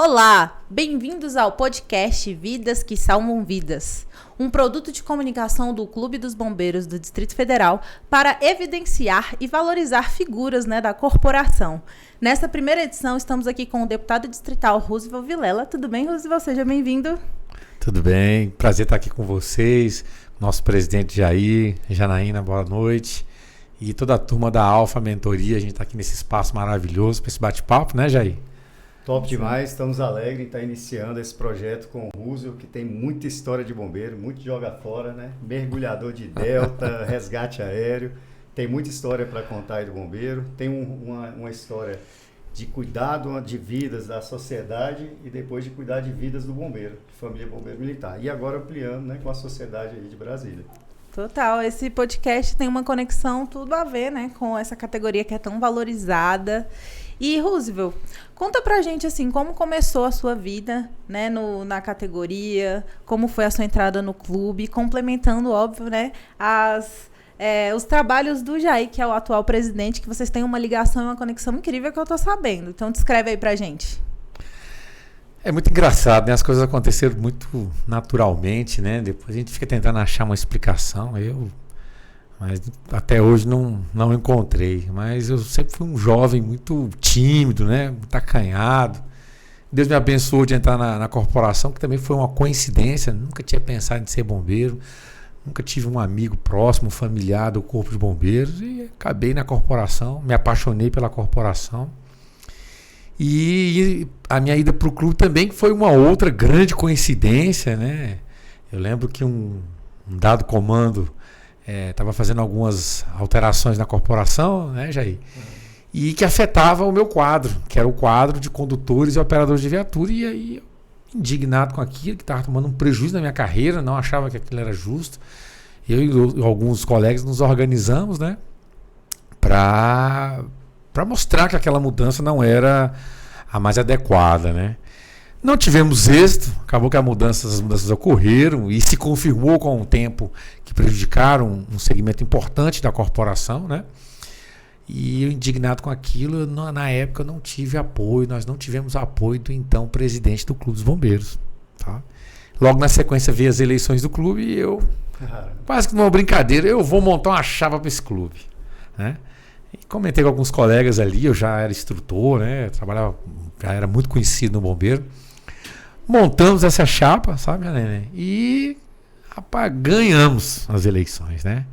Olá, bem-vindos ao podcast Vidas que Salvam Vidas, um produto de comunicação do Clube dos Bombeiros do Distrito Federal para evidenciar e valorizar figuras da corporação. Nessa primeira edição, estamos aqui com o deputado distrital Roosevelt Vilela. Tudo bem, Roosevelt? Seja bem-vindo. Tudo bem, prazer estar aqui com vocês, nosso presidente Jair, Janaína, boa noite, e toda a turma da Alfa Mentoria. A gente está aqui nesse espaço maravilhoso para esse bate-papo, né, Jair? Top demais, estamos alegres em estar iniciando esse projeto com o Roosevelt, que tem muita história de bombeiro, muito joga fora, né? Mergulhador de delta, resgate aéreo, tem muita história para contar aí do bombeiro, tem uma história de cuidado de vidas da sociedade e depois de cuidar de vidas do bombeiro, de família bombeiro militar. E agora ampliando, né, com a sociedade aí de Brasília. Total, esse podcast tem uma conexão tudo a ver, com essa categoria que é tão valorizada. E, Roosevelt, conta pra gente, assim, como começou a sua vida, na categoria, como foi a sua entrada no clube, complementando, óbvio, os trabalhos do Jair, que é o atual presidente, que vocês têm uma ligação e uma conexão incrível que eu tô sabendo. Então, descreve aí pra gente. É muito engraçado, né? As coisas aconteceram muito naturalmente, né? Depois a gente fica tentando achar uma explicação. Mas até hoje não encontrei. Mas eu sempre fui um jovem muito tímido, né? Muito acanhado. Deus me abençoou de entrar na corporação, que também foi uma coincidência. Nunca tinha pensado em ser bombeiro. Nunca tive um amigo próximo, familiar do Corpo de Bombeiros. E acabei na corporação, me apaixonei pela corporação. E a minha ida para o clube também foi uma outra grande coincidência, né? Eu lembro que um dado comando estava fazendo algumas alterações na corporação, né, Jair? E que afetava o meu quadro, que era o quadro de condutores e operadores de viatura. E aí, indignado com aquilo, que estava tomando um prejuízo na minha carreira, não achava que aquilo era justo. Eu e alguns colegas nos organizamos, né, para mostrar que aquela mudança não era a mais adequada, né? Não tivemos êxito, acabou que as mudanças ocorreram e se confirmou com o tempo que prejudicaram um segmento importante da corporação, né? E eu, indignado com aquilo, na época eu não tive apoio, nós não tivemos apoio do então presidente do Clube dos Bombeiros, tá? Logo na sequência veio as eleições do clube e eu, quase que numa brincadeira, eu vou montar uma chapa para esse clube, né? E comentei com alguns colegas ali, eu já era instrutor, né? Trabalhava, já era muito conhecido no bombeiro. Montamos essa chapa, sabe, Nenê? E, rapaz, ganhamos as eleições, né?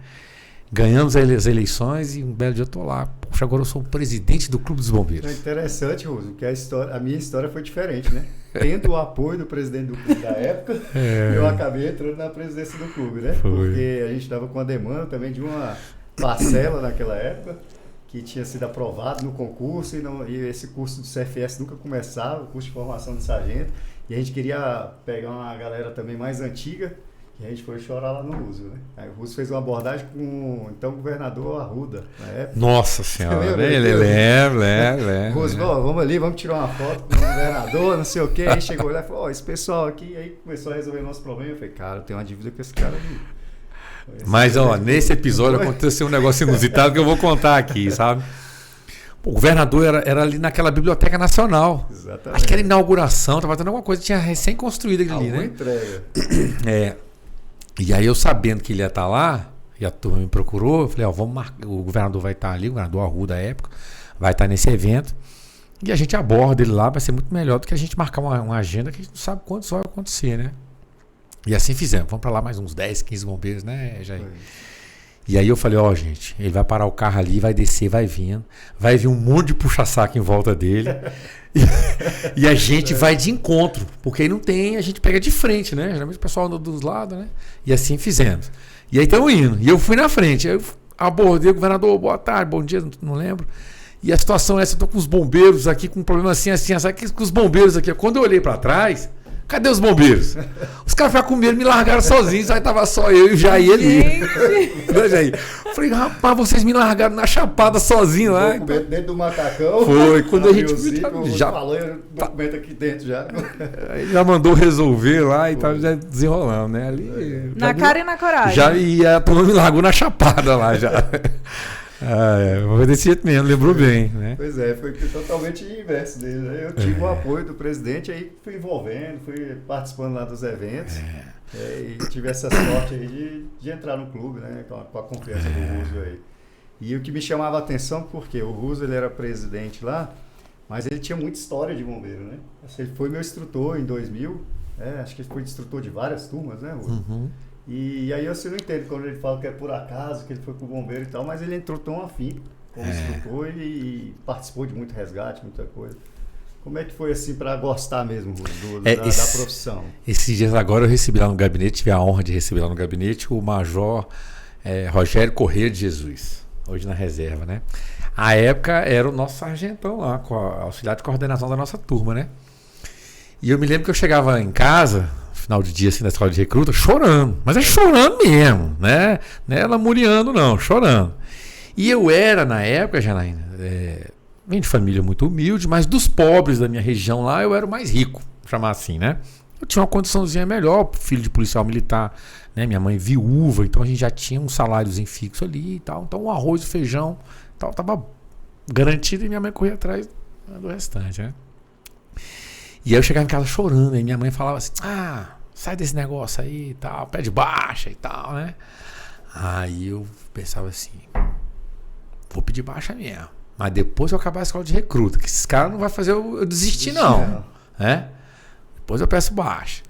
Ganhamos as eleições e um belo dia eu tô lá. Poxa, agora eu sou o presidente do Clube dos Bombeiros. É interessante, Roso, porque a minha história foi diferente, né? Tendo o apoio do presidente do clube da época, eu acabei entrando na presidência do clube, né? Foi. Porque a gente estava com a demanda também de uma parcela naquela época, que tinha sido aprovado no concurso e esse curso do CFS nunca começava, o curso de formação de sargento, e a gente queria pegar uma galera também mais antiga, e a gente foi chorar lá no Russo, né? Aí o Russo fez uma abordagem com o então governador Arruda, na época. Nossa Senhora, ele lembra. Russo, vamos ali, vamos tirar uma foto com o governador, não sei o quê, aí chegou lá e falou, esse pessoal aqui, aí começou a resolver o nosso problema, eu falei, cara, eu tenho uma dívida com esse cara ali. Mas, nesse episódio aconteceu um negócio inusitado que eu vou contar aqui, sabe? O governador era ali naquela Biblioteca Nacional. Exatamente. Acho que era inauguração, estava fazendo alguma coisa, tinha recém-construído ali, né? Entrega. E aí eu sabendo que ele ia estar lá, e a turma me procurou, eu falei, vamos marcar, o governador vai estar ali, o governador Arruda da época, vai estar nesse evento, e a gente aborda ele lá, vai ser muito melhor do que a gente marcar uma agenda que a gente não sabe quando só vai acontecer, né? E assim fizemos. Vamos para lá mais uns 10, 15 bombeiros, né, Jair? E aí eu falei, gente, ele vai parar o carro ali, vai descer, vai vir um monte de puxa-saco em volta dele. e a gente vai de encontro, porque aí não tem, a gente pega de frente, né? Geralmente o pessoal anda dos lados, né? E assim fizemos. E aí estamos indo. E eu fui na frente. Eu abordei o governador, boa tarde, bom dia, não lembro. E a situação é essa, eu tô com os bombeiros aqui, com um problema assim, sabe que os bombeiros aqui, quando eu olhei para trás, cadê os bombeiros? Os caras ficaram com medo, me largaram sozinhos, aí tava só eu e o Jair ali. Né, Jair? Falei, rapaz, vocês me largaram na chapada sozinho lá. Documento dentro do macacão. Foi, quando a gente já falou, documento aqui dentro já. Aí já mandou resolver lá e tava já desenrolando, né? Ali, na cara e na coragem. Já, e a turma me largou na chapada lá já. Foi desse jeito mesmo, lembrou bem, né? Pois é, foi totalmente inverso dele, né? Eu tive o apoio do presidente, aí fui envolvendo, fui participando lá dos eventos. E tive essa sorte aí de entrar no clube, né? Com a confiança do Russo aí. E o que me chamava a atenção, porque o Russo, ele era presidente lá, mas ele tinha muita história de bombeiro, né? Ele foi meu instrutor em 2000, acho que ele foi instrutor de várias turmas, né, Russo? Uhum. E aí eu não entendo quando ele fala que é por acaso, que ele foi pro bombeiro e tal, mas ele entrou tão afim como instrutor e participou de muito resgate, muita coisa. Como é que foi assim para gostar mesmo da profissão? Esses dias agora eu recebi lá no gabinete, tive a honra de receber lá no gabinete o Major Rogério Corrêa de Jesus, hoje na reserva, né? À época era o nosso sargentão lá, com a auxiliar de coordenação da nossa turma, né? E eu me lembro que eu chegava em casa, final de dia assim, na escola de recruta, chorando, mas chorando mesmo, né? Não é lamuriando não, chorando. E eu era, na época, Janaína, vim de família muito humilde, mas dos pobres da minha região lá, eu era o mais rico, vou chamar assim, né? Eu tinha uma condiçãozinha melhor, filho de policial militar, né? Minha mãe viúva, então a gente já tinha um saláriozinho fixo ali e tal. Então o arroz e o feijão tal, tava garantido e minha mãe corria atrás do restante, né? E aí eu chegava em casa chorando, e minha mãe falava assim, sai desse negócio aí e tal, pé de baixa e tal, né? Aí eu pensava assim, vou pedir baixa mesmo. Mas depois eu acabar a escola de recruta, que esses caras não vão fazer eu desistir não. Né? Depois eu peço baixa.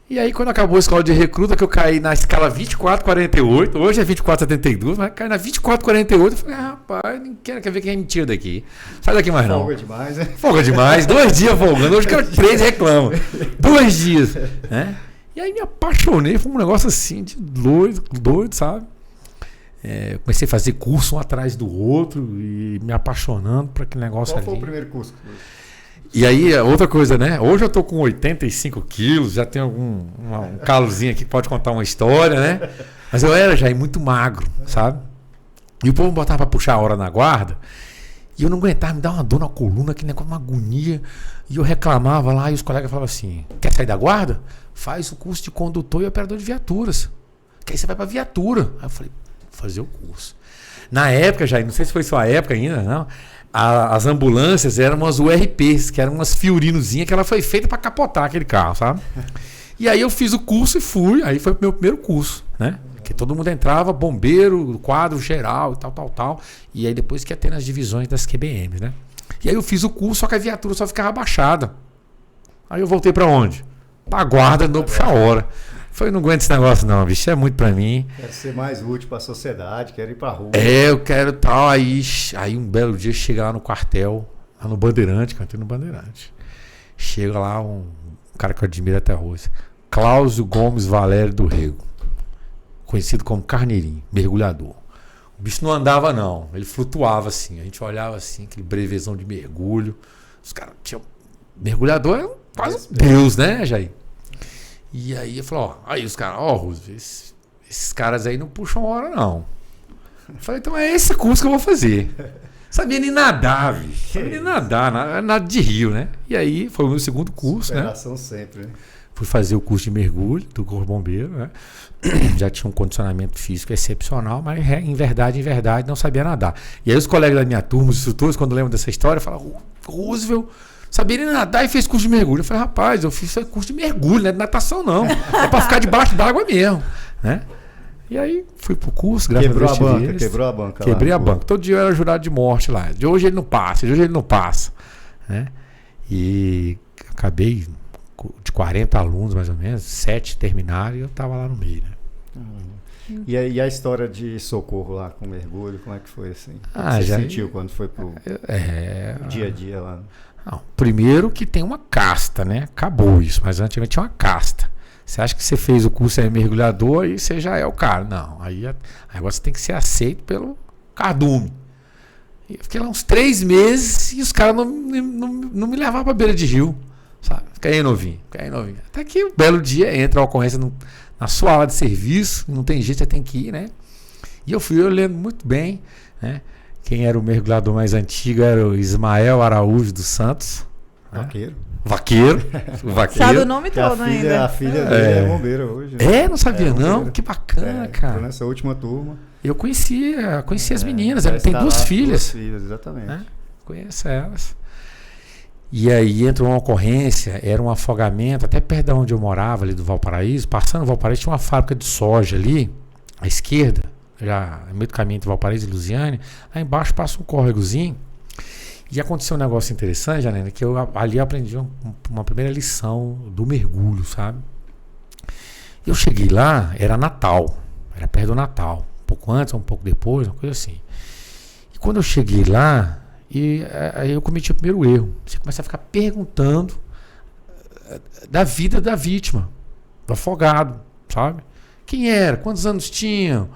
E aí quando acabou a escola de recruta, que eu caí na escala 2448, hoje é 2472, mas caí na 2448, eu falei, rapaz, não quer ver quem me tira daqui. Sai daqui mais não. Folga demais, né? Folga demais, 2 dias folgando, hoje quero 3 reclamam. 2 dias. Né? E aí me apaixonei, foi um negócio assim, de doido, sabe? Comecei a fazer curso um atrás do outro e me apaixonando por aquele negócio ali. Qual foi o primeiro curso? E aí, outra coisa, né? Hoje eu tô com 85 quilos, já tenho um calozinho aqui que pode contar uma história, né? Mas eu era já muito magro, sabe? E o povo me botava pra puxar a hora na guarda e eu não aguentava, me dava uma dor na coluna, aquele negócio, uma agonia. E eu reclamava lá e os colegas falavam assim, quer sair da guarda? Faz o curso de condutor e operador de viaturas. Que aí você vai pra viatura. Aí eu falei, fazer o curso. Na época, já não sei se foi sua época ainda, não. As ambulâncias eram umas URPs, que eram umas Fiorinozinhas que ela foi feita para capotar aquele carro, sabe? E aí eu fiz o curso e fui, aí foi o meu primeiro curso, né? Que todo mundo entrava, bombeiro, quadro geral e tal. E aí depois que ia ter nas divisões das QBMs, né? E aí eu fiz o curso, só que a viatura só ficava abaixada. Aí eu voltei para onde? Pra guarda, não puxa a hora. Falei, não aguento esse negócio não, bicho, é muito pra mim. Quero ser mais útil pra sociedade, quero ir pra rua. Eu quero tal. Aí um belo dia chega lá no quartel, lá no Bandeirante, cantei no Bandeirante. Chega lá um cara que eu admiro até hoje, Cláudio Gomes Valério do Rego, conhecido como Carneirinho, mergulhador. O bicho não andava não, ele flutuava assim, a gente olhava assim, aquele brevezão de mergulho. Os caras tinham... Mergulhador é quase um deus, né, Jair? E aí eu falei, aí os caras, Russo, esses caras aí não puxam hora, não. Eu falei, então é esse curso que eu vou fazer. Sabia nem nadar, bicho. Sabia nem nadar, nada de rio, né? E aí foi o meu segundo curso, superação, né? Sempre, né? Fui fazer o curso de mergulho do Corpo Bombeiro, né? Já tinha um condicionamento físico excepcional, mas em verdade, não sabia nadar. E aí os colegas da minha turma, os instrutores, quando lembram dessa história, falam, Roosevelt sabia nem nadar e fez curso de mergulho. Eu falei, rapaz, eu fiz curso de mergulho, não é de natação não. É pra ficar debaixo d'água mesmo, né? E aí fui pro curso, graças a Deus. Quebrou a banca. Quebrei a banca. Todo dia eu era jurado de morte lá. De hoje ele não passa, né? E acabei de 40 alunos, mais ou menos, 7 terminaram e eu tava lá no meio, né? E a história de socorro lá com mergulho, como é que foi assim? Você já sentiu quando foi pro dia a dia lá? Não, primeiro que tem uma casta, né? Acabou isso, mas antigamente tinha uma casta. Você acha que você fez o curso de mergulhador e você já é o cara. Não, aí agora você tem que ser aceito pelo cardume. E eu fiquei lá uns 3 meses e os caras não me levavam pra beira de rio, sabe? Fica aí novinho. Até que um belo dia entra a ocorrência na sua aula de serviço, não tem jeito, você tem que ir, né? E eu fui olhando muito bem, né? Quem era o mergulhador mais antigo era o Ismael Araújo dos Santos, Vaqueiro. Vaqueiro. O vaqueiro. Sabe o nome Que a todo filha, ainda. a filha dele é bombeira hoje. Né? É, não sabia não? bombeira. Que bacana, cara. Tô nessa última turma. Eu conheci as meninas, ela ela tem está duas lá, filhas. Duas filhas, exatamente. Né? Conheço elas. E aí entrou uma ocorrência, era um afogamento, até perto de onde eu morava, ali do Valparaíso. Passando o Valparaíso, tinha uma fábrica de soja ali, à esquerda, já no meio do caminho entre Valparaíso e Lusiânia. Lá embaixo passa um córregozinho. E aconteceu um negócio interessante, Janena, que eu ali aprendi uma primeira lição do mergulho, sabe? Eu cheguei lá, era Natal, era perto do Natal. Um pouco antes, um pouco depois, uma coisa assim. E quando eu cheguei lá, aí eu cometi o primeiro erro. Você começa a ficar perguntando da vida da vítima, do afogado, sabe? Quem era? Quantos anos tinham?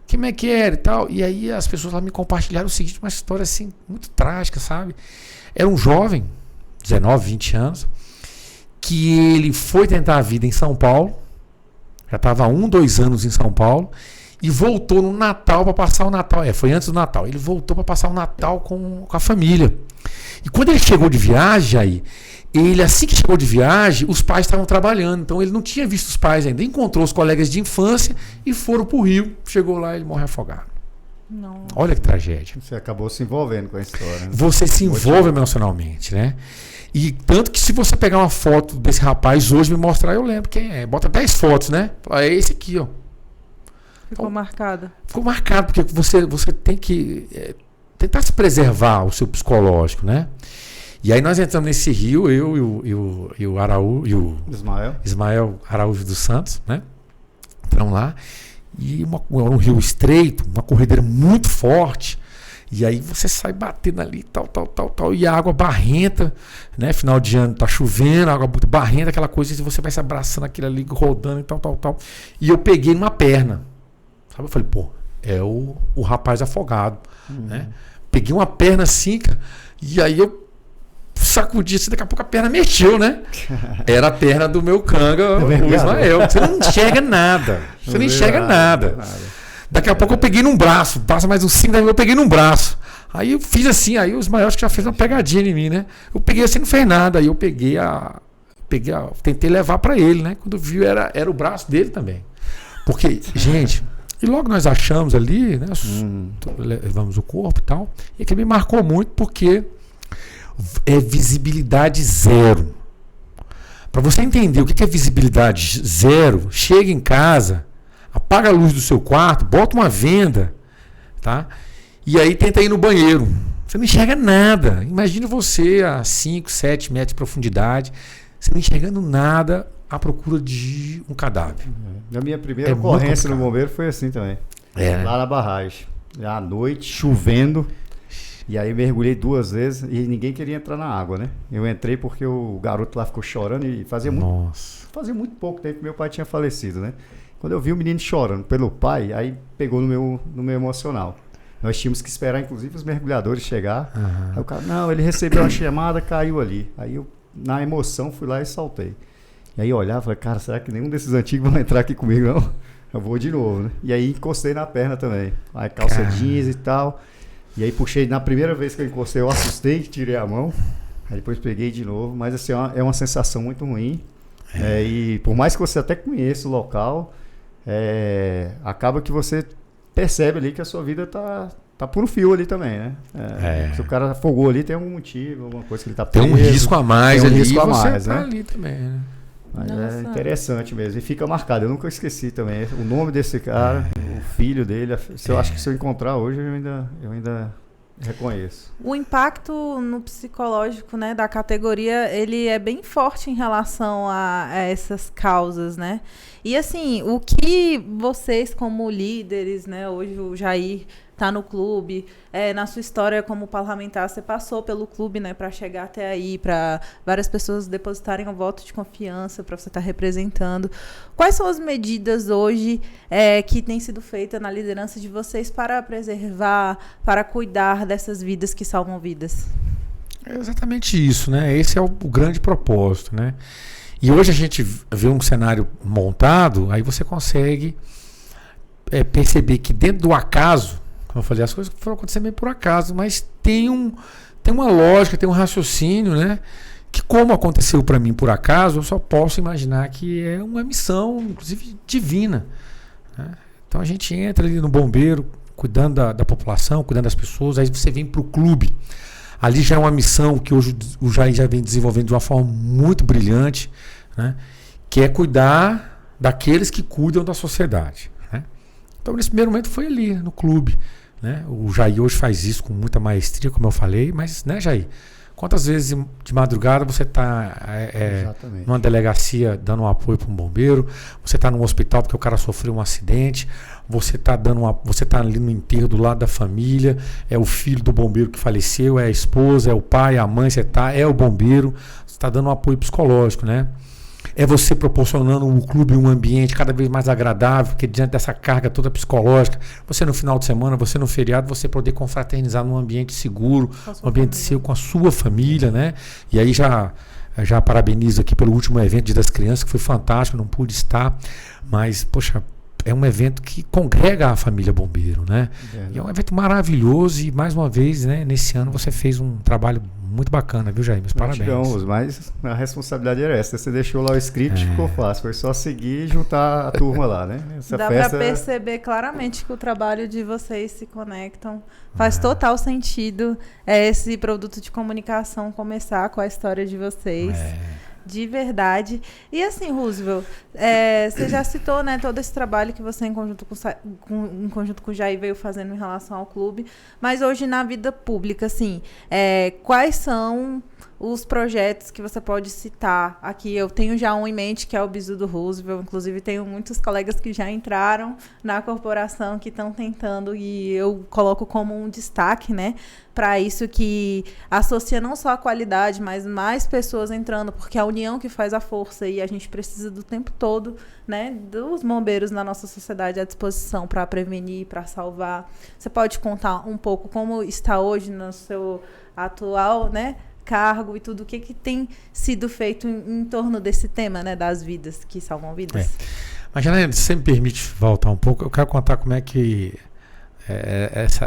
Como é que era e tal? E aí as pessoas lá me compartilharam o seguinte, uma história assim, muito trágica, sabe? Era um jovem, 19, 20 anos, que ele foi tentar a vida em São Paulo, já estava há 1, 2 anos em São Paulo, e voltou no Natal para passar o Natal. Foi antes do Natal. Ele voltou para passar o Natal com a família. E quando ele chegou de viagem, assim que chegou de viagem, os pais estavam trabalhando. Então ele não tinha visto os pais ainda. Encontrou os colegas de infância e foram para o Rio. Chegou lá e ele morreu afogado. Não. Olha que tragédia. Você acabou se envolvendo com a história. Né? Você se envolve emocionalmente, né? E tanto que se você pegar uma foto desse rapaz hoje e me mostrar, eu lembro quem é. Bota 10 fotos, né? É esse aqui, ó. Ficou marcada. Ficou marcado, porque você tem que tentar se preservar o seu psicológico, né? E aí nós entramos nesse rio, eu e o Araújo, e o Ismael Araújo dos Santos, né? Entramos lá, e um rio estreito, uma corredeira muito forte, e aí você sai batendo ali, tal, e a água barrenta, né? Final de ano tá chovendo, água muito barrenta, aquela coisa, e você vai se abraçando aquilo ali, rodando e tal. E eu peguei numa perna. Sabe? Eu falei, pô, é o rapaz afogado, né? Peguei uma perna assim, cara, e aí eu sacudi assim, daqui a pouco a perna mexeu, né? Era a perna do meu canga, o Ismael. Você não enxerga nada. Você não enxerga nada. Daqui a pouco eu peguei num braço, passa mais uns 5 minutos, eu peguei num braço. Aí eu fiz assim, aí o Ismael acho que já fez uma pegadinha em mim, né? Eu peguei assim, não fez nada. Aí eu tentei levar pra ele, né? Quando viu, era o braço dele também. Porque, gente... E logo nós achamos ali, né? Levamos o corpo e tal. E aquilo me marcou muito porque é visibilidade zero. Para você entender o que é visibilidade zero, chega em casa, apaga a luz do seu quarto, bota uma venda, tá? E aí tenta ir no banheiro. Você não enxerga nada. Imagina você a 5, 7 metros de profundidade, você não enxergando nada, à procura de um cadáver. Na minha primeira ocorrência no bombeiro foi assim também. Lá na barragem. À noite, chovendo. E aí mergulhei 2 vezes e ninguém queria entrar na água, né? Eu entrei porque o garoto lá ficou chorando e fazia muito pouco tempo que meu pai tinha falecido, né? Quando eu vi o menino chorando pelo pai, aí pegou no meu emocional. Nós tínhamos que esperar, inclusive, os mergulhadores chegar. Aí o cara, não, ele recebeu uma chamada, caiu ali. Aí eu, na emoção, fui lá e saltei. E aí eu olhava e falei, cara, será que nenhum desses antigos vai entrar aqui comigo, não? Eu vou de novo, né? E aí encostei na perna também. Aí calça jeans e tal. E aí puxei, na primeira vez que eu encostei, eu assustei, tirei a mão. Aí depois peguei de novo. Mas assim, é uma sensação muito ruim. E por mais que você até conheça o local, acaba que você percebe ali que a sua vida tá por um fio ali também, né? Se o cara afogou ali, tem algum motivo, alguma coisa que ele tá preso. Tem um risco a mais ali, risco a mais, você tá né? ali também, né? Mas é interessante mesmo. E fica marcado. Eu nunca esqueci também o nome desse cara, o filho dele. Eu acho que se eu encontrar hoje, eu ainda reconheço. O impacto no psicológico, né, da categoria, ele é bem forte em relação a essas causas, né? E assim, o que vocês como líderes, né, hoje o Jair tá no clube, na sua história como parlamentar, você passou pelo clube, né, para chegar até aí, para várias pessoas depositarem um voto de confiança para você estar representando. Quais são as medidas hoje que têm sido feitas na liderança de vocês para preservar, para cuidar dessas vidas que salvam vidas? É exatamente isso, né? Esse é o grande propósito, né? E hoje a gente vê um cenário montado, aí você consegue perceber que dentro do acaso, como eu falei, as coisas foram acontecendo meio por acaso, mas tem uma lógica, tem um raciocínio, né? que como aconteceu para mim por acaso, eu só posso imaginar que é uma missão, inclusive divina, né? Então a gente entra ali no bombeiro, cuidando da população, cuidando das pessoas, aí você vem para o clube. Ali já é uma missão que hoje o Jair já vem desenvolvendo de uma forma muito brilhante, né? Que é cuidar daqueles que cuidam da sociedade, né? Então nesse primeiro momento foi ali, no clube, né? O Jair hoje faz isso com muita maestria, como eu falei, mas, né, Jair? Quantas vezes de madrugada você está numa delegacia dando um apoio para um bombeiro, você está num hospital porque o cara sofreu um acidente, você está ali no enterro do lado da família, é o filho do bombeiro que faleceu, é a esposa, é o pai, a mãe, é o bombeiro, você está dando um apoio psicológico, né? É você proporcionando um clube, um ambiente cada vez mais agradável, porque diante dessa carga toda psicológica, você no final de semana, você no feriado, você poder confraternizar num ambiente seguro, um ambiente seu com a sua família, né? E aí já parabenizo aqui pelo último evento Dia das Crianças, que foi fantástico, não pude estar, mas, poxa, é um evento que congrega a família bombeiro, né? E é um evento maravilhoso e, mais uma vez, né, nesse ano você fez um trabalho muito bacana, viu, Jair? Meus parabéns. Mas a responsabilidade era essa. Você deixou lá o script, ficou fácil. Foi só seguir e juntar a turma lá, né? Dá para perceber claramente que o trabalho de vocês se conectam. Faz total sentido esse produto de comunicação começar com a história de vocês. De verdade. E assim, Roosevelt, você já citou, né, todo esse trabalho que você em conjunto com o Jair veio fazendo em relação ao clube, mas hoje na vida pública, assim, quais são os projetos que você pode citar aqui? Eu tenho já um em mente, que é o Bizu do Roosevelt, inclusive tenho muitos colegas que já entraram na corporação, que estão tentando, e eu coloco como um destaque, né, para isso, que associa não só a qualidade, mas mais pessoas entrando, porque é a união que faz a força, e a gente precisa do tempo todo, né, dos bombeiros na nossa sociedade à disposição para prevenir, para salvar. Você pode contar um pouco como está hoje no seu atual, né, cargo e tudo, o que tem sido feito em torno desse tema, né, das vidas, que salvam vidas? Mas, Janaína, se você me permite voltar um pouco, eu quero contar como é que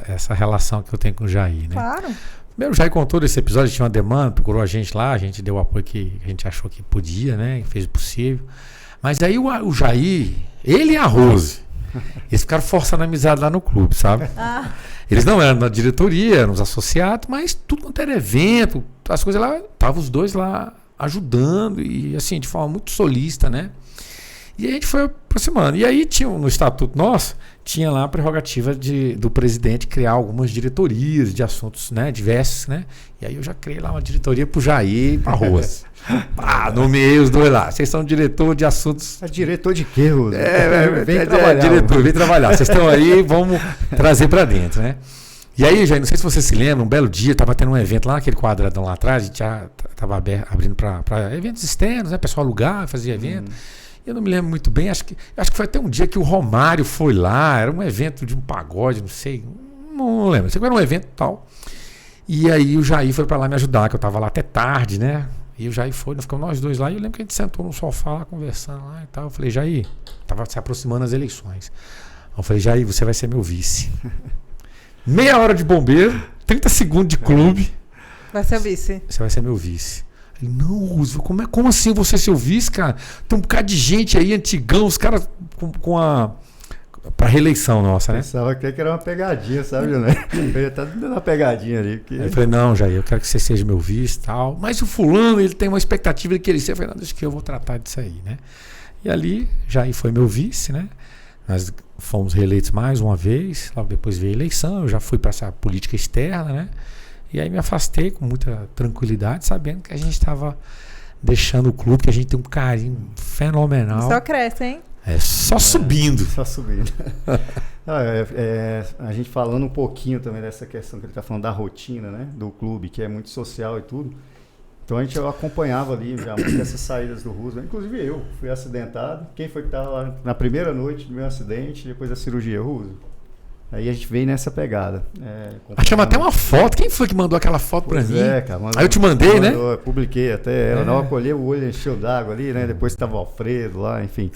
essa relação que eu tenho com o Jair, né? Claro. Primeiro, o Jair contou desse episódio, tinha uma demanda, procurou a gente lá, a gente deu o apoio que a gente achou que podia, né, fez o possível. Mas aí o Jair, ele e a Rose, eles ficaram forçando a amizade lá no clube, sabe? Eles não eram na diretoria, eram os associados, mas tudo quanto era evento, as coisas lá, estavam os dois lá ajudando e assim, de forma muito solícita, né? E a gente foi aproximando. E aí tinha no estatuto nosso, tinha lá a prerrogativa do presidente criar algumas diretorias de assuntos, né, diversos, né? E aí eu já criei lá uma diretoria pro Jair e pra Rose. Nomeei os dois lá. Vocês são diretor de assuntos. Diretor de quê, Rose? Vem trabalhar. Diretor, vem trabalhar. Vocês estão aí, vamos trazer pra dentro, né? E aí, Jair, não sei se você se lembra, um belo dia, tava tendo um evento lá, aquele quadradão lá atrás, a gente já tava abrindo para eventos externos, né? O pessoal alugar, fazia evento. Eu não me lembro muito bem, acho que foi até um dia que o Romário foi lá, era um evento de um pagode, não sei, não lembro, sei que era um evento tal. E aí o Jair foi para lá me ajudar, que eu tava lá até tarde, né? E o Jair foi, nós ficamos nós dois lá, e eu lembro que a gente sentou no sofá lá, conversando lá e tal. Eu falei, Jair, tava se aproximando as eleições. Eu falei, Jair, você vai ser meu vice. Meia hora de bombeiro, 30 segundos de clube. Vai ser o vice. Você vai ser meu vice. Ele, não, Roosevelt, como assim você ser o vice, cara? Tem um bocado de gente aí, antigão, os caras pra reeleição nossa, né? Pensava que era uma pegadinha, sabe, né? Eu tá dando uma pegadinha ali. Porque... Aí eu falei, não, Jair, eu quero que você seja meu vice e tal. Mas o fulano, ele tem uma expectativa de que ele seja. Eu falei, não, deixa que eu vou tratar disso aí, né? E ali, Jair foi meu vice, né? Nós fomos reeleitos mais uma vez, logo depois veio a eleição, eu já fui para essa política externa, né? E aí me afastei com muita tranquilidade, sabendo que a gente estava deixando o clube, que a gente tem um carinho fenomenal. Só cresce, hein? Só subindo. Só subindo. A gente falando um pouquinho também dessa questão que ele está falando da rotina, né? Do clube, que é muito social e tudo. Então a gente acompanhava ali já muitas dessas saídas do Roosevelt. Inclusive eu fui acidentado. Quem foi que estava lá na primeira noite do meu acidente, depois da cirurgia? Roosevelt. Aí a gente veio nessa pegada. Chama até uma foto. Quem foi que mandou aquela foto pra mim? Cara, aí eu te mandei, né? Eu publiquei até ela. Na hora que eu olhei, o olho encheu d'água ali, né? Depois estava o Alfredo lá, enfim.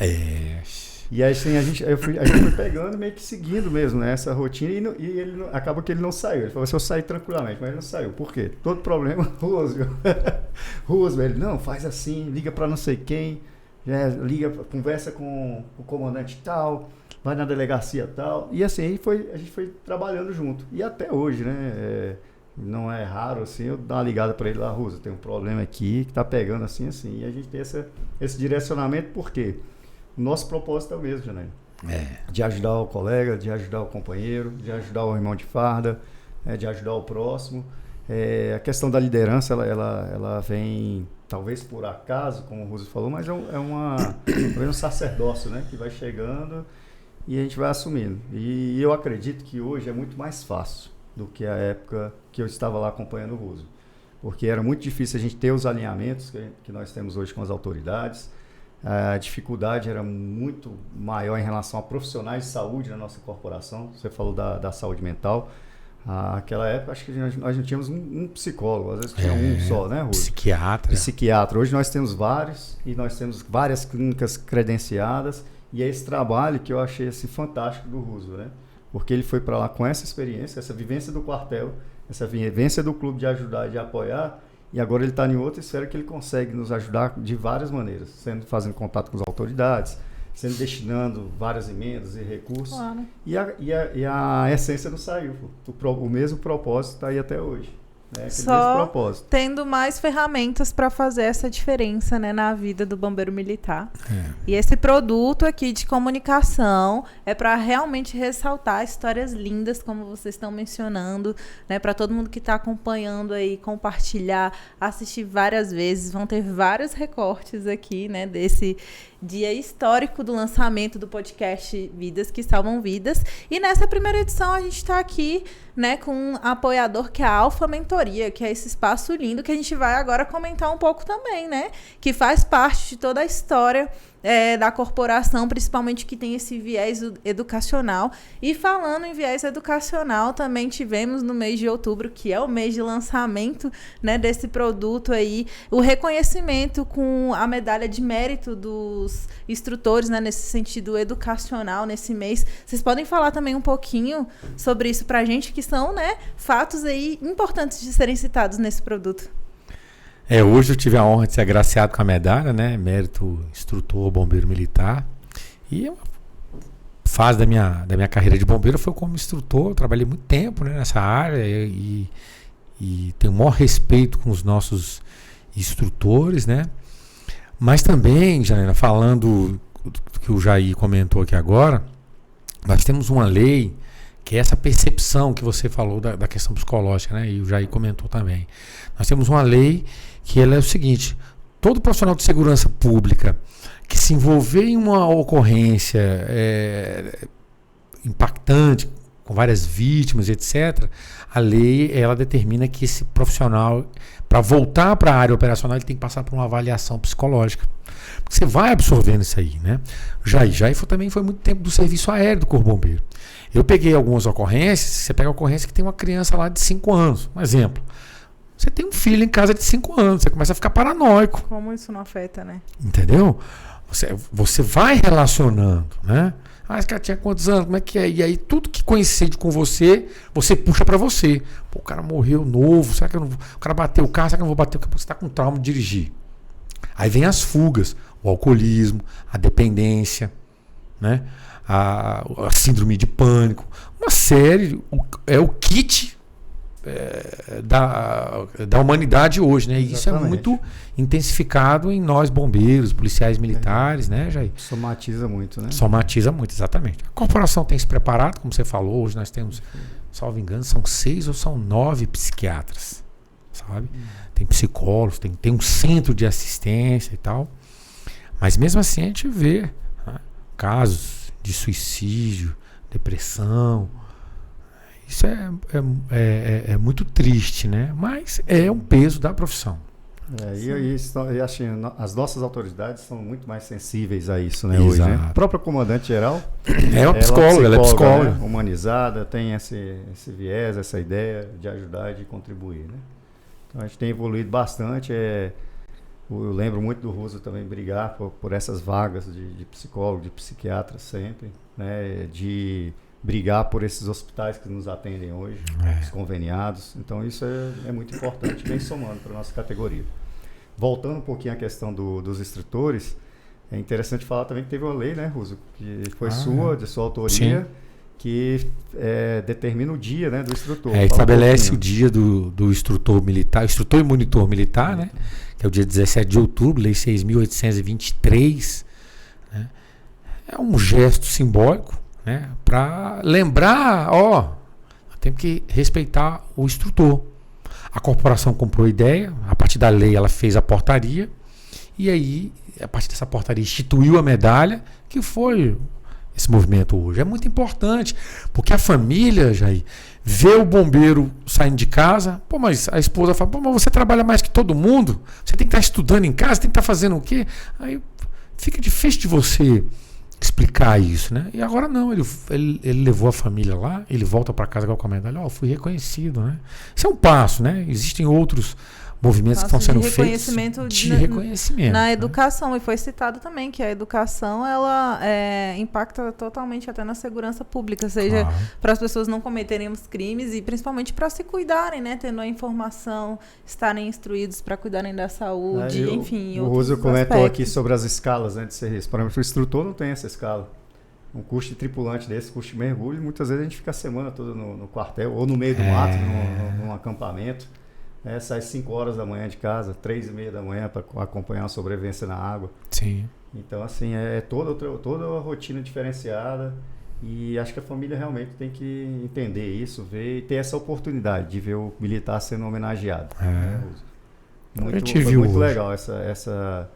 E aí, assim, a gente foi pegando, meio que seguindo mesmo, né, essa rotina, e ele acabou que ele não saiu. Ele falou assim, eu saí tranquilamente, mas ele não saiu. Por quê? Todo problema, Roosevelt, ele, não, faz assim, liga para não sei quem, liga, conversa com o comandante tal, vai na delegacia tal. E assim, a gente foi trabalhando junto. E até hoje, né, não é raro, assim, eu dar uma ligada para ele lá, Roosevelt, tem um problema aqui que tá pegando assim. E a gente tem esse direcionamento, por quê? Nosso propósito é o mesmo, Janaína. De ajudar o colega, de ajudar o companheiro, de ajudar o irmão de farda, de ajudar o próximo. A questão da liderança, ela vem, talvez por acaso, como o Russo falou, mas é um sacerdócio, né, que vai chegando e a gente vai assumindo. E eu acredito que hoje é muito mais fácil do que a época que eu estava lá acompanhando o Russo. Porque era muito difícil a gente ter os alinhamentos que nós temos hoje com as autoridades. A dificuldade era muito maior em relação a profissionais de saúde na nossa corporação. Você falou da saúde mental. Naquela época, acho que nós não tínhamos um psicólogo, às vezes tinha um só, né, Russo? Psiquiatra. Hoje nós temos vários, e nós temos várias clínicas credenciadas, e é esse trabalho que eu achei assim, fantástico do Russo, né? Porque ele foi para lá com essa experiência, essa vivência do quartel, essa vivência do clube de ajudar e de apoiar. E agora ele está em outra esfera que ele consegue nos ajudar de várias maneiras, fazendo contato com as autoridades, destinando várias emendas e recursos. Claro. E a essência não saiu. O mesmo propósito está aí até hoje. Né? Só tendo mais ferramentas para fazer essa diferença, né, na vida do bombeiro militar. E esse produto aqui de comunicação é para realmente ressaltar histórias lindas, como vocês estão mencionando, né, para todo mundo que está acompanhando aí, compartilhar, assistir várias vezes. Vão ter vários recortes aqui, né, desse dia histórico do lançamento do podcast Vidas que Salvam Vidas. E nessa primeira edição a gente está aqui, né, com um apoiador que é a Alfa Mentoria, que é esse espaço lindo que a gente vai agora comentar um pouco também, né, que faz parte de toda a história da corporação, principalmente que tem esse viés educacional. E falando em viés educacional, também tivemos no mês de outubro, que é o mês de lançamento, né, desse produto aí, o reconhecimento com a medalha de mérito dos instrutores, né, nesse sentido educacional, nesse mês. Vocês podem falar também um pouquinho sobre isso pra gente, que são, né, fatos aí importantes de serem citados nesse produto. Hoje eu tive a honra de ser agraciado com a medalha, né? Mérito instrutor bombeiro militar. E a fase da minha carreira de bombeiro foi como instrutor. Eu trabalhei muito tempo, né, nessa área e tenho o maior respeito com os nossos instrutores, né? Mas também, Janaína, falando do que o Jair comentou aqui agora, nós temos uma lei que é essa percepção que você falou da questão psicológica, né? E o Jair comentou também. Nós temos uma lei que ela é o seguinte: todo profissional de segurança pública que se envolver em uma ocorrência impactante, com várias vítimas, etc., a lei ela determina que esse profissional, para voltar para a área operacional, ele tem que passar por uma avaliação psicológica. Porque você vai absorvendo isso aí, né? Jair também foi muito tempo do serviço aéreo do Corpo Bombeiro. Eu peguei algumas ocorrências, você pega a ocorrência que tem uma criança lá de 5 anos, um exemplo. Você tem um filho em casa de 5 anos, você começa a ficar paranoico. Como isso não afeta, né? Entendeu? Você vai relacionando, né? Esse cara tinha quantos anos? Como é que é? E aí tudo que coincide com você, você puxa pra você. Pô, o cara morreu novo, será que eu não vou... O cara bateu o carro, será que eu não vou bater o carro? Você tá com trauma de dirigir. Aí vem as fugas, o alcoolismo, a dependência, né? A síndrome de pânico, uma série, é o kit da humanidade hoje, né? E isso é muito intensificado em nós bombeiros, policiais militares, né, Jair? Somatiza muito, né? Somatiza muito, exatamente. A corporação tem se preparado, como você falou, hoje nós temos, salvo engano, são 6 ou são 9 psiquiatras, sabe? Tem psicólogos, tem um centro de assistência e tal, mas mesmo assim a gente vê, né, casos de suicídio, depressão. Isso é muito triste, né? Mas é um peso da profissão. E assim, as nossas autoridades são muito mais sensíveis a isso, né, hoje, né? A própria comandante-geral ela é psicóloga. Né? Humanizada, tem esse viés, essa ideia de ajudar e de contribuir, né? Então a gente tem evoluído bastante. Eu lembro muito do Russo também brigar por essas vagas de psicólogo, de psiquiatra sempre, né? De brigar por esses hospitais que nos atendem hoje, os conveniados. Então isso é muito importante, vem somando para a nossa categoria. Voltando um pouquinho à questão dos instrutores, é interessante falar também que teve uma lei, né, Russo, que foi de sua autoria, sim, que determina o dia, né, do instrutor. Estabelece o dia do instrutor militar, instrutor e monitor militar, né, que é o dia 17 de outubro, lei 6.823. Né, é um gesto simbólico, né, para lembrar, temos que respeitar o instrutor. A corporação comprou a ideia, a partir da lei ela fez a portaria, e aí, a partir dessa portaria, instituiu a medalha, que foi esse movimento hoje. É muito importante, porque a família, Jair, vê o bombeiro saindo de casa, mas a esposa fala, mas você trabalha mais que todo mundo, você tem que estar estudando em casa, tem que estar fazendo o quê? Aí fica difícil de você explicar isso, né? E agora não, ele levou a família lá, ele volta para casa com a medalha, fui reconhecido, né? Isso é um passo, né? Existem outros movimentos que estão sendo feitos de reconhecimento na educação, e foi citado também que a educação ela impacta totalmente até na segurança pública, seja para as pessoas não cometerem os crimes e principalmente para se cuidarem, né, tendo a informação, estarem instruídos para cuidarem da saúde, enfim. O Russo comentou aqui sobre as escalas, né, de serviço. Por exemplo, o instrutor não tem essa escala. Um curso de tripulante desse, curso de mergulho, muitas vezes a gente fica a semana toda no quartel ou no meio do mato, num acampamento. Sai 5 horas da manhã de casa, 3h30 da manhã para acompanhar a sobrevivência na água. Sim. Então, assim, é toda uma rotina diferenciada, e acho que a família realmente tem que entender isso, ver e ter essa oportunidade de ver o militar sendo homenageado. Né? Foi muito legal essa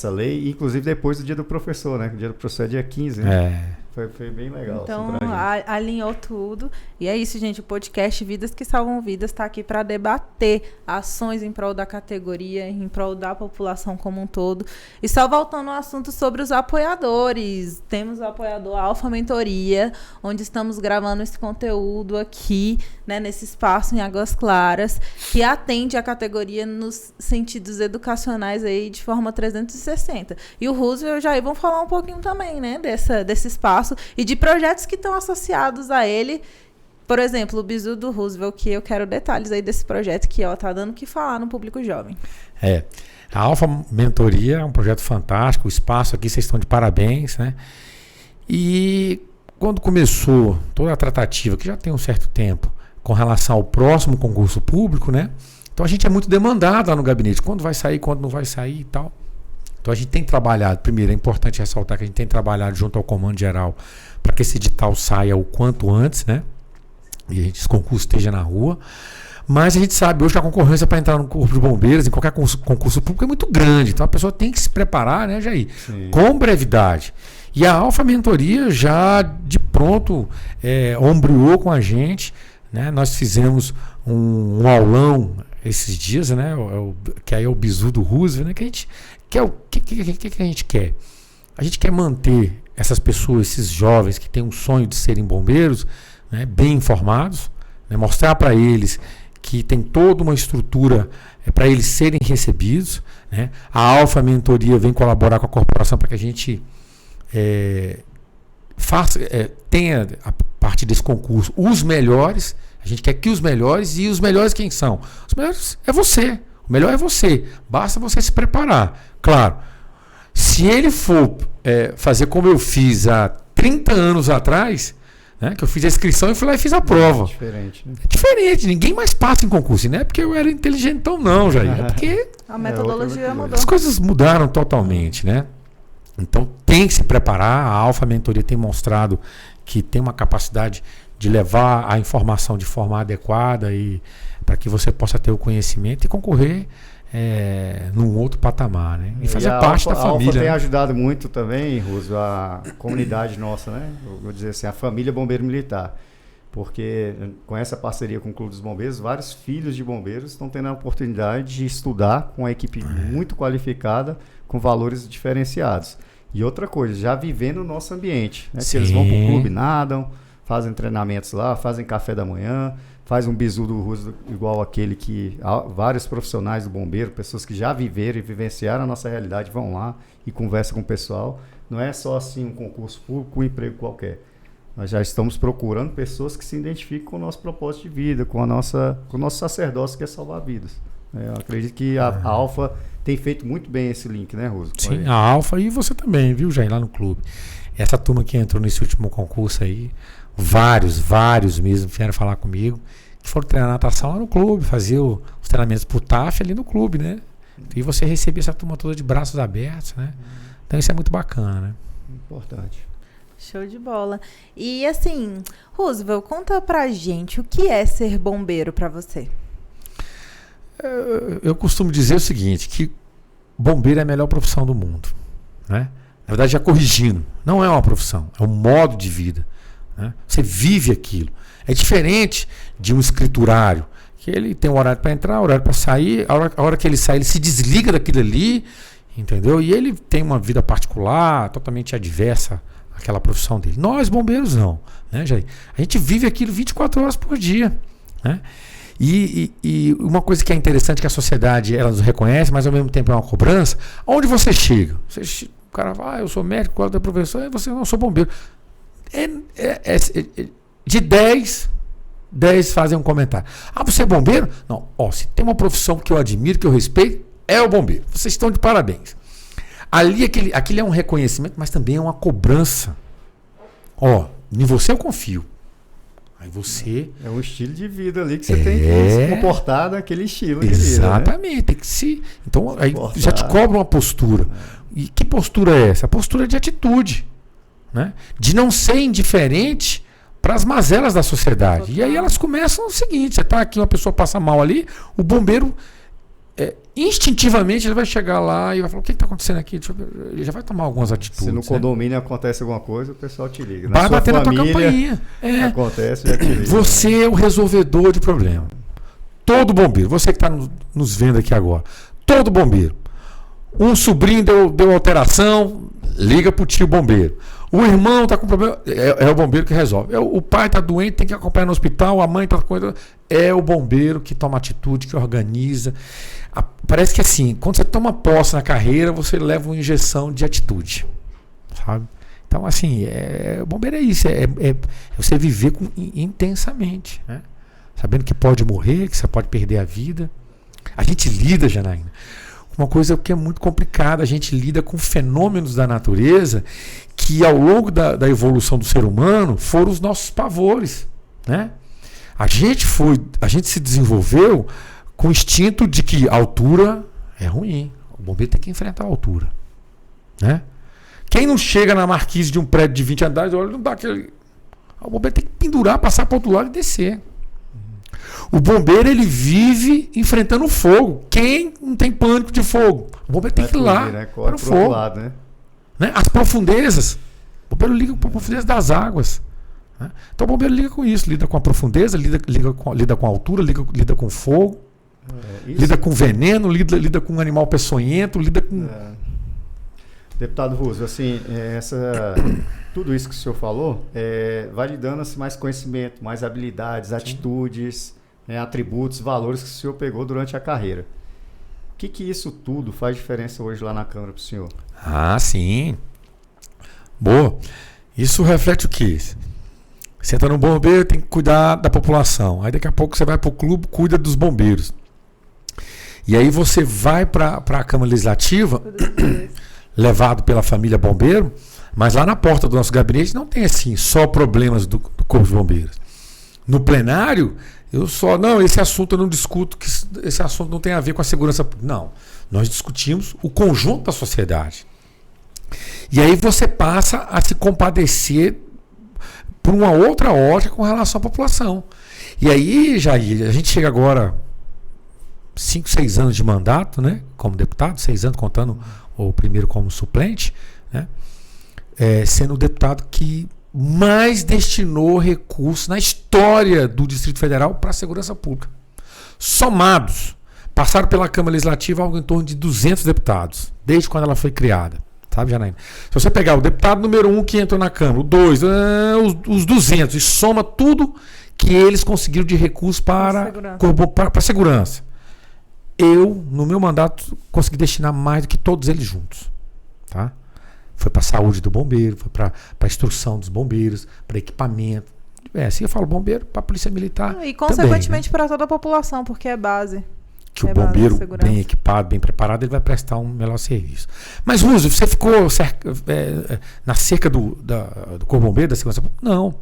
lei, inclusive depois do dia do professor, né? O dia do professor é dia 15, né? Foi bem legal. Então, assim, alinhou tudo. E é isso, gente. O podcast Vidas que Salvam Vidas está aqui para debater ações em prol da categoria, em prol da população como um todo. E só voltando ao assunto sobre os apoiadores. Temos o apoiador Alfa Mentoria, onde estamos gravando esse conteúdo aqui, né, nesse espaço em Águas Claras, que atende a categoria nos sentidos educacionais aí de forma 360. E o Roosevelt e o Jair vão falar um pouquinho também, né, desse espaço e de projetos que estão associados a ele. Por exemplo, o Bizu do Roosevelt, que eu quero detalhes aí desse projeto que tá dando o que falar no público jovem. A Alfa Mentoria é um projeto fantástico, o espaço aqui, vocês estão de parabéns, né? E quando começou toda a tratativa, que já tem um certo tempo, com relação ao próximo concurso público, né? Então a gente é muito demandado lá no gabinete, quando vai sair, quando não vai sair e tal. Então a gente tem trabalhado, primeiro é importante ressaltar que a gente tem trabalhado junto ao Comando Geral para que esse edital saia o quanto antes, né? E esse concurso esteja na rua. Mas a gente sabe hoje que a concorrência para entrar no Corpo de Bombeiros, em qualquer concurso público, é muito grande. Então a pessoa tem que se preparar, né, Jair? Sim. Com brevidade. E a Alfa Mentoria já de pronto ombreou com a gente, né? Nós fizemos um aulão esses dias, né? Que aí é o Bizu do Roosevelt, né? Que é o que a gente quer? A gente quer manter essas pessoas, esses jovens que têm um sonho de serem bombeiros, né, bem informados, né, mostrar para eles que tem toda uma estrutura para eles serem recebidos. Né? A Alfa Mentoria vem colaborar com a corporação para que a gente tenha, a partir desse concurso, os melhores. A gente quer que os melhores, e os melhores quem são? Os melhores é você. O melhor é você. Basta você se preparar. Claro, se ele for fazer como eu fiz há 30 anos atrás, né, que eu fiz a inscrição e fui lá e fiz a prova. Diferente, né? É diferente. Ninguém mais passa em concurso. Não é porque eu era inteligentão, não, Jair. É porque a metodologia mudou. As coisas mudaram totalmente, né? Então tem que se preparar. A Alfa Mentoria tem mostrado que tem uma capacidade de levar a informação de forma adequada e para que você possa ter o conhecimento e concorrer num outro patamar, né? E fazer parte da família. A Alfa tem ajudado muito também, Russo, a comunidade nossa, né? Vou dizer assim, a família Bombeiro Militar. Porque com essa parceria com o Clube dos Bombeiros, vários filhos de bombeiros estão tendo a oportunidade de estudar com uma equipe muito qualificada, com valores diferenciados. E outra coisa, já vivendo o nosso ambiente, né? Que eles vão para o clube, nadam, fazem treinamentos lá, fazem café da manhã, faz um bizu do Roosevelt igual aquele que vários profissionais do bombeiro, pessoas que já viveram e vivenciaram a nossa realidade, vão lá e conversam com o pessoal. Não é só assim um concurso público, um emprego qualquer. Nós já estamos procurando pessoas que se identifiquem com o nosso propósito de vida, com o nosso sacerdócio, que é salvar vidas. Eu acredito que a Alfa tem feito muito bem esse link, né, Roso? Sim, a Alfa e você também, viu, Jair, lá no clube. Essa turma que entrou nesse último concurso aí, vários mesmo vieram falar comigo, que foram treinar natação lá no clube, faziam os treinamentos pro TAF ali no clube, né? E você recebia essa turma toda de braços abertos, né? Então isso é muito bacana, né? Importante. Show de bola. E assim, Roosevelt, conta pra gente o que é ser bombeiro pra você. Eu costumo dizer o seguinte, que bombeiro é a melhor profissão do mundo, né? Na verdade, já corrigindo, não é uma profissão, é um modo de vida, né? Você vive aquilo. É diferente de um escriturário, que ele tem um horário para entrar, um horário para sair, a hora que ele sai, ele se desliga daquilo ali, entendeu? E ele tem uma vida particular, totalmente adversa àquela profissão dele. Nós, bombeiros, não, né, Jair? A gente vive aquilo 24 horas por dia, né? E uma coisa que é interessante, que a sociedade ela nos reconhece, mas ao mesmo tempo é uma cobrança. Onde você chega? O cara fala, eu sou médico, qual é o professor? Você não, sou bombeiro. De 10 fazem um comentário. Ah, você é bombeiro? Não. Se tem uma profissão que eu admiro, que eu respeito, é o bombeiro. Vocês estão de parabéns. Ali, aquele é um reconhecimento, mas também é uma cobrança. Em você eu confio. Aí você... É um estilo de vida ali que você tem que se comportar naquele estilo de vida. Exatamente. Né? Tem que se... Então, aí já te cobra uma postura. E que postura é essa? A postura de atitude. Né? De não ser indiferente para as mazelas da sociedade. Total. E aí elas começam o seguinte: você está aqui, uma pessoa passa mal ali, o bombeiro instintivamente ele vai chegar lá e vai falar, o que está acontecendo aqui? Ele já vai tomar algumas atitudes. Se no condomínio acontece alguma coisa, o pessoal te liga. Vai bater na tua campainha. Acontece, já te liga. Você é o resolvedor de problema. Todo bombeiro, você que está nos vendo aqui agora, todo bombeiro. Um sobrinho deu alteração, liga para o tio bombeiro. O irmão está com problema, é o bombeiro que resolve. O pai está doente, tem que acompanhar no hospital, a mãe está com... É o bombeiro que toma atitude, que organiza. Parece que assim, quando você toma posse na carreira, você leva uma injeção de atitude. Sabe? Então, assim, o bombeiro é isso, é você viver intensamente, né? Sabendo que pode morrer, que você pode perder a vida. A gente lida, Janaína, uma coisa que é muito complicada, a gente lida com fenômenos da natureza que ao longo da evolução do ser humano foram os nossos pavores, né? A gente se desenvolveu com o instinto de que a altura é ruim, o bombeiro tem que enfrentar a altura, né? Quem não chega na marquise de um prédio de 20 andares, olha, não dá aquele... O bombeiro tem que pendurar, passar para o outro lado e descer. O bombeiro, ele vive enfrentando o fogo. Quem não tem pânico de fogo? O bombeiro tem que ir lá para o fogo. Lado, né? As profundezas. O bombeiro liga com a profundeza das águas. Né? Então o bombeiro liga com isso. Lida com a profundeza, lida com a altura, lida com o fogo. Lida com veneno, lida com um animal peçonhento, lida com... Deputado Russo, assim, tudo isso que o senhor falou vai lhe dando assim, mais conhecimento, mais habilidades, atitudes, atributos, valores que o senhor pegou durante a carreira. O que isso tudo faz diferença hoje lá na Câmara para o senhor? Ah, sim. Boa. Isso reflete o quê? Você entra no bombeiro, tem que cuidar da população. Aí daqui a pouco você vai para o clube, cuida dos bombeiros. E aí você vai para a Câmara Legislativa, levado pela família bombeiro, mas lá na porta do nosso gabinete não tem assim só problemas do Corpo de Bombeiros. No plenário, esse assunto eu não discuto, que esse assunto não tem a ver com a segurança pública. Não, nós discutimos o conjunto da sociedade. E aí você passa a se compadecer por uma outra ótica com relação à população. E aí, Jair, a gente chega agora 5, 6 anos de mandato, né, como deputado, 6 anos contando o primeiro como suplente, né, sendo o deputado que mais destinou recursos na história do Distrito Federal para a segurança pública. Somados, passaram pela Câmara Legislativa algo em torno de 200 deputados, desde quando ela foi criada. Sabe, Janaína? Se você pegar o deputado número 1 que entrou na Câmara, o 2, os 200, e soma tudo que eles conseguiram de recursos para segurança. Eu, no meu mandato, consegui destinar mais do que todos eles juntos. Tá? Foi para a saúde do bombeiro, foi para a instrução dos bombeiros, para equipamento. Se eu falo bombeiro, para a polícia militar. E consequentemente para toda a população, porque é base. Que o bombeiro bem equipado, bem preparado, ele vai prestar um melhor serviço. Mas, Rússio, você ficou na cerca do Corpo Bombeiro, da segurança pública? Não.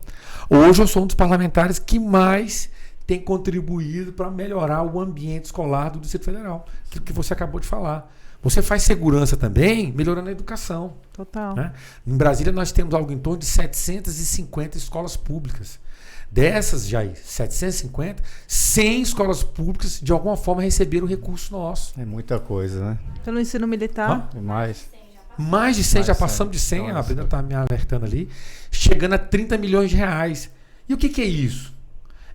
Hoje eu sou um dos parlamentares que mais tem contribuído para melhorar o ambiente escolar do Distrito Federal. Aquilo que você acabou de falar. Você faz segurança também, melhorando a educação. Total. Né? Em Brasília, nós temos algo em torno de 750 escolas públicas. Dessas, Jair, 750, 100 escolas públicas de alguma forma receberam recurso nosso. É muita coisa, né? Pelo ensino militar. Mais de 100, já passamos de 100, a Brenda está me alertando ali, chegando a 30 milhões de reais. E o que é isso?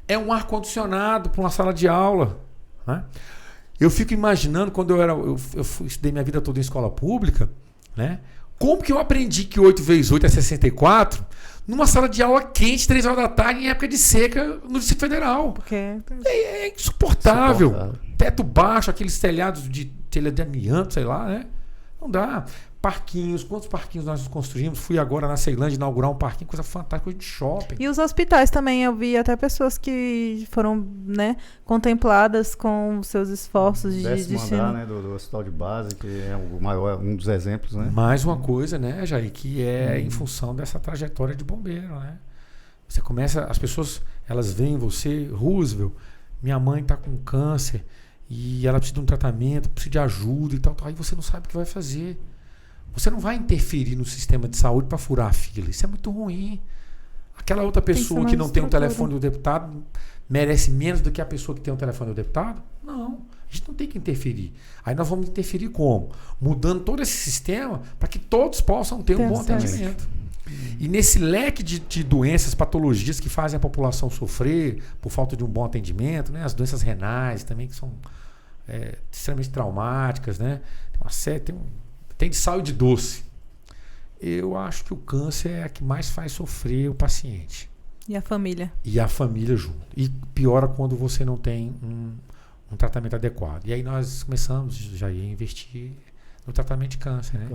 É um ar-condicionado para uma sala de aula. Né? Eu fico imaginando, quando eu estudei minha vida toda em escola pública, né? Como que eu aprendi que 8 vezes 8 é 64 numa sala de aula quente, 3 horas da tarde, em época de seca, no Distrito Federal? Porque é insuportável. Teto baixo, aqueles telhados de telha de amianto, sei lá, né? Não dá. Parquinhos, quantos parquinhos nós construímos? Fui agora na Ceilândia inaugurar um parquinho, coisa fantástica, coisa de shopping. E os hospitais também, eu vi até pessoas que foram, né, contempladas com seus esforços de andar, né, do hospital de base, que é o maior, um dos exemplos, né? Mais uma coisa, né, Jair, que é em função dessa trajetória de bombeiro, né? Você começa, as pessoas, elas veem você, Roosevelt, minha mãe está com câncer e ela precisa de um tratamento, precisa de ajuda e tal, aí você não sabe o que vai fazer. Você não vai interferir no sistema de saúde para furar a fila. Isso é muito ruim. Aquela outra pessoa que não tem um telefone do deputado merece menos do que a pessoa que tem um telefone do deputado? Não. A gente não tem que interferir. Aí nós vamos interferir como? Mudando todo esse sistema para que todos possam ter um bom atendimento. E nesse leque de doenças, patologias que fazem a população sofrer por falta de um bom atendimento, né? As doenças renais também, que são extremamente traumáticas, né? Tem de sal e de doce. Eu acho que o câncer é a que mais faz sofrer o paciente. E a família. E a família junto. E piora quando você não tem um tratamento adequado. E aí nós começamos já a investir no tratamento de câncer. Né?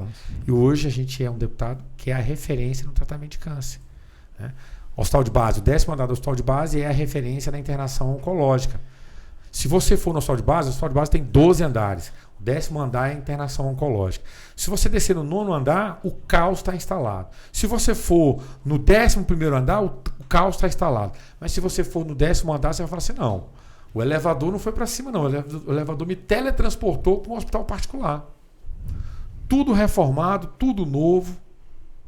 E hoje a gente é um deputado que é a referência no tratamento de câncer. Né? O hospital de base, o 10º andar do hospital de base é a referência na internação oncológica. Se você for no hospital de base, o hospital de base tem 12 andares. O 10º andar é a internação oncológica. Se você descer no 9º andar, o caos está instalado. Se você for no 11º andar, o caos está instalado. Mas se você for no 10º andar, você vai falar assim, não, o elevador não foi para cima, não. O elevador me teletransportou para um hospital particular. Tudo reformado, tudo novo.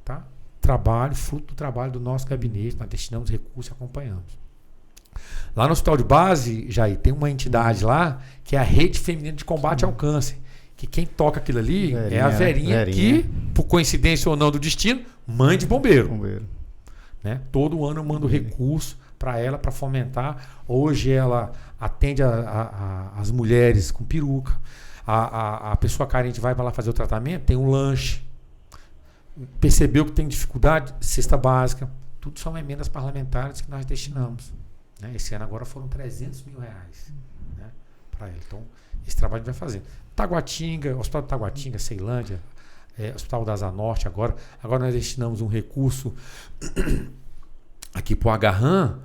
Tá? Trabalho, fruto do trabalho do nosso gabinete. Nós destinamos recursos e acompanhamos. Lá no hospital de base, Jair, tem uma entidade lá que é a Rede Feminina de Combate ao Câncer. Que quem toca aquilo ali é a Verinha, que, por coincidência ou não do destino, mãe de bombeiro. Né? Todo ano eu mando recurso para ela, para fomentar. Hoje ela atende as mulheres com peruca. A pessoa carente vai lá fazer o tratamento, tem um lanche. Percebeu que tem dificuldade, cesta básica. Tudo são emendas parlamentares que nós destinamos. Esse ano agora foram 300 mil reais, né, para ele. Então, esse trabalho a gente vai fazer. Taguatinga, Hospital de Taguatinga, Ceilândia, Hospital da Asa Norte agora. Agora nós destinamos um recurso aqui para o Agarram.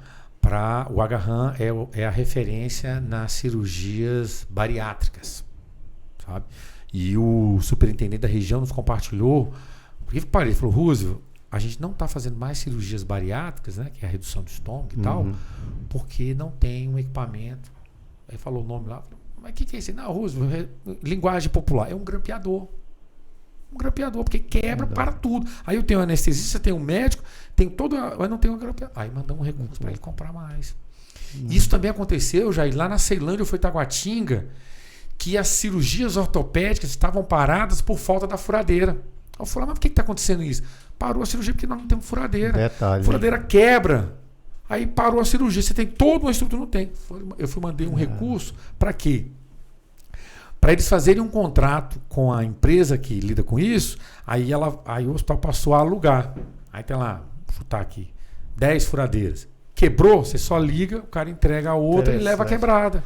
O Agarram é a referência nas cirurgias bariátricas, sabe? E o superintendente da região nos compartilhou. Porque ele falou, Roosevelt, a gente não está fazendo mais cirurgias bariátricas, né, que é a redução do estômago e tal, porque não tem um equipamento. Aí falou o nome lá. Mas o que é isso? Não, Roosevelt, linguagem popular. É um grampeador. Um grampeador, porque quebra para tudo. Aí eu tenho um anestesista, tenho um médico, tem todo. Mas não tem um grampeador. Aí mandamos um recurso para ele comprar mais. Isso também aconteceu, já lá na Ceilândia, foi Taguatinga, que as cirurgias ortopédicas estavam paradas por falta da furadeira. Eu falei, mas por que está acontecendo isso? Parou a cirurgia porque nós não temos furadeira. Detalhe. Furadeira quebra. Aí parou a cirurgia. Você tem toda uma estrutura, não tem. Eu mandei um recurso para quê? Para eles fazerem um contrato com a empresa que lida com isso, aí o hospital passou a alugar. Aí tem lá, vou chutar aqui, 10 furadeiras. Quebrou, você só liga, o cara entrega a outra e leva a quebrada.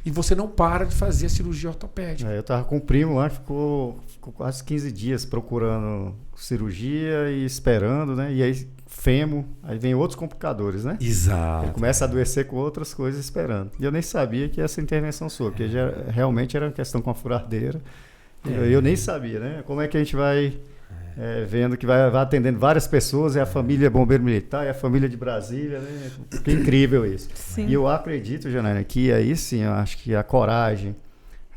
E você não para de fazer a cirurgia ortopédica. Eu tava com um primo lá que ficou quase 15 dias procurando cirurgia e esperando, né? E aí fêmur, aí vem outros complicadores, né? Exato. Ele começa a adoecer com outras coisas esperando. E eu nem sabia que essa intervenção sua, porque realmente era uma questão com a furadeira. Eu nem sabia, né? Como é que a gente vai vendo que vai atendendo várias pessoas, é a família Bombeiro Militar, é a família de Brasília, né? Que incrível isso. Sim. E eu acredito, Janaína, que aí sim, eu acho que a coragem,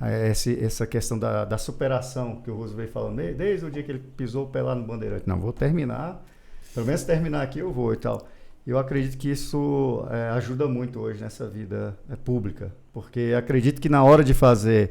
essa questão da superação que o Russo veio falando, desde o dia que ele pisou o pé lá no Bandeirante. Não, vou terminar, pelo menos terminar aqui eu vou e tal. Eu acredito que isso ajuda muito hoje nessa vida pública, porque acredito que na hora de fazer,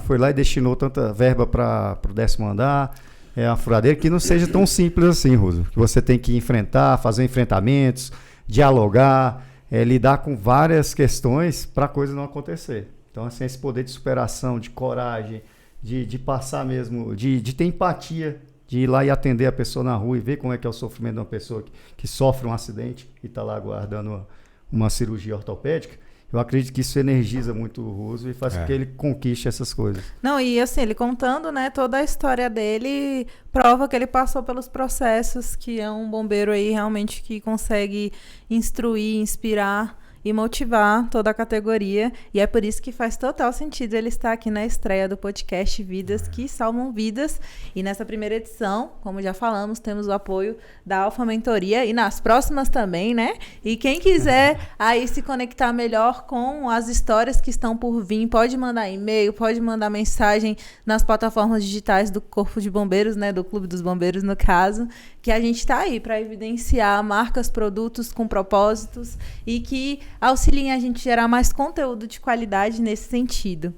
foi lá e destinou tanta verba para o 10º andar, a furadeira, que não seja tão simples assim, Russo, que você tem que enfrentar, fazer enfrentamentos, dialogar, lidar com várias questões para a coisa não acontecer. Então, assim, esse poder de superação, de coragem, de passar mesmo, de ter empatia, de ir lá e atender a pessoa na rua e ver como é que é o sofrimento de uma pessoa que sofre um acidente e está lá aguardando uma cirurgia ortopédica. Eu acredito que isso energiza muito o Russo e faz com que ele conquiste essas coisas. Não, e assim, ele contando, né, toda a história dele, prova que ele passou pelos processos, que é um bombeiro aí realmente que consegue instruir, inspirar e motivar toda a categoria, e é por isso que faz total sentido ele estar aqui na estreia do podcast Vidas que Salvam Vidas, e nessa primeira edição, como já falamos, temos o apoio da Alfa Mentoria, e nas próximas também, né? E quem quiser aí se conectar melhor com as histórias que estão por vir, pode mandar e-mail, pode mandar mensagem nas plataformas digitais do Corpo de Bombeiros, né, do Clube dos Bombeiros no caso, que a gente está aí para evidenciar marcas, produtos com propósitos e que auxiliem a gente a gerar mais conteúdo de qualidade nesse sentido.